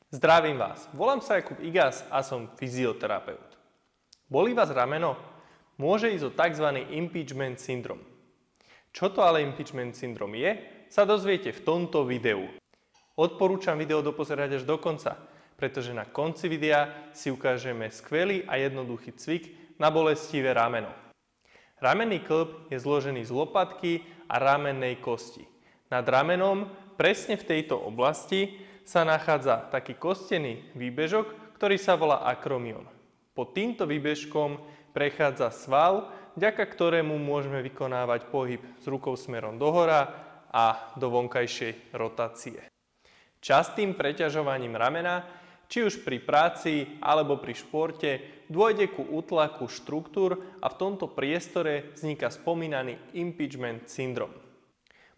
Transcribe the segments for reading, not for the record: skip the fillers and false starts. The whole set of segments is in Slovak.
Zdravím vás, volám sa Jakub Igas a som fyzioterapeut. Bolí vás rameno? Môže ísť o tzv. Impingement syndrom. Čo to ale impingement syndrom je, sa dozviete v tomto videu. Odporúčam video dopozerať až do konca, pretože na konci videa si ukážeme skvelý a jednoduchý cvik na bolestivé rameno. Ramenný kĺb je zložený z lopatky a ramennej kosti. Nad ramenom, presne v tejto oblasti, sa nachádza taký kostený výbežok, ktorý sa volá akromion. Pod týmto výbežkom prechádza sval, vďaka ktorému môžeme vykonávať pohyb s rukou smerom dohora a do vonkajšej rotácie. Častým preťažovaním ramena, či už pri práci alebo pri športe, dôjde ku útlaku štruktúr a v tomto priestore vzniká spomínaný impingement syndrom.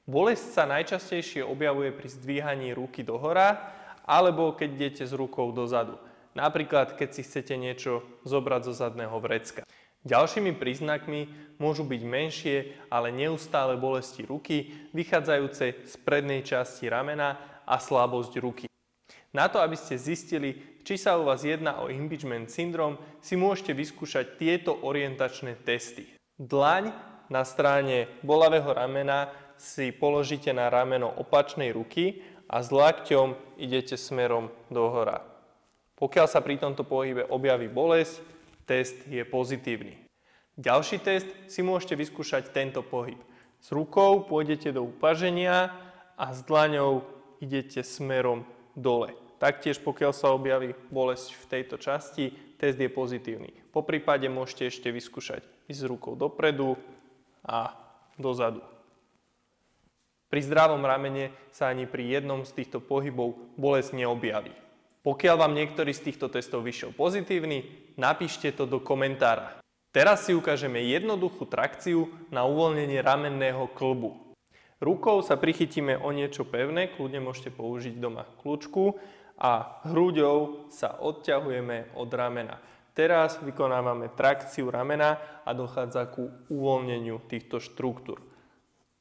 Bolesť sa najčastejšie objavuje pri zdvíhaní ruky dohora alebo keď idete s rukou dozadu. Napríklad, keď si chcete niečo zobrať zo zadného vrecka. Ďalšími príznakmi môžu byť menšie, ale neustále bolesti ruky, vychádzajúce z prednej časti ramena a slabosť ruky. Na to, aby ste zistili, či sa u vás jedná o impingement syndrom, si môžete vyskúšať tieto orientačné testy. Dlaň na strane bolavého ramena si položíte na rameno opačnej ruky a s lakťom idete smerom dohora. Pokiaľ sa pri tomto pohybe objaví bolesť, test je pozitívny. Ďalší test si môžete vyskúšať tento pohyb. S rukou pôjdete do upaženia a s dlaňou idete smerom dole. Taktiež pokiaľ sa objaví bolesť v tejto časti, test je pozitívny. Poprípade môžete ešte vyskúšať ísť s rukou dopredu a dozadu. Pri zdravom ramene sa ani pri jednom z týchto pohybov bolesť neobjaví. Pokiaľ vám niektorý z týchto testov vyšiel pozitívny, napíšte to do komentára. Teraz si ukážeme jednoduchú trakciu na uvoľnenie ramenného kĺbu. Rukou sa prichytíme o niečo pevné, kľudne môžete použiť doma kľúčku a hruďou sa odťahujeme od ramena. Teraz vykonávame trakciu ramena a dochádza ku uvoľneniu týchto štruktúr.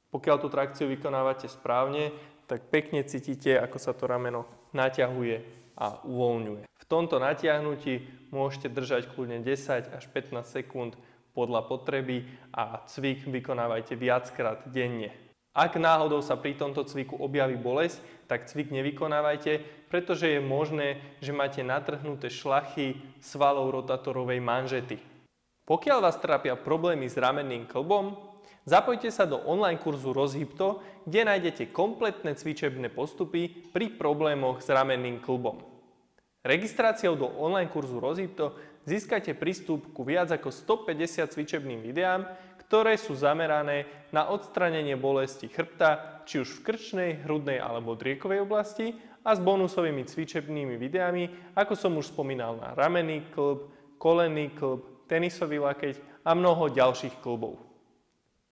Pokiaľ tú trakciu vykonávate správne, tak pekne cítite, ako sa to rameno naťahuje a uvoľňuje. V tomto natiahnutí môžete držať kľudne 10 až 15 sekúnd podľa potreby a cvik vykonávajte viackrát denne. Ak náhodou sa pri tomto cviku objaví bolesť, tak cvik nevykonávajte, pretože je možné, že máte natrhnuté šlachy svalov rotátorovej manžety. Pokiaľ vás trápia problémy s ramenným kĺbom, zapojte sa do online kurzu Rozhybto, kde nájdete kompletné cvičebné postupy pri problémoch s ramenným kĺbom. Registráciou do online kurzu Rozhybto získate prístup ku viac ako 150 cvičebným videám, ktoré sú zamerané na odstránenie bolesti chrbta, či už v krčnej, hrudnej alebo driekovej oblasti a s bonusovými cvičebnými videami, ako som už spomínal, na ramenný kĺb, kolenný kĺb, tenisový lakeť a mnoho ďalších kĺbov.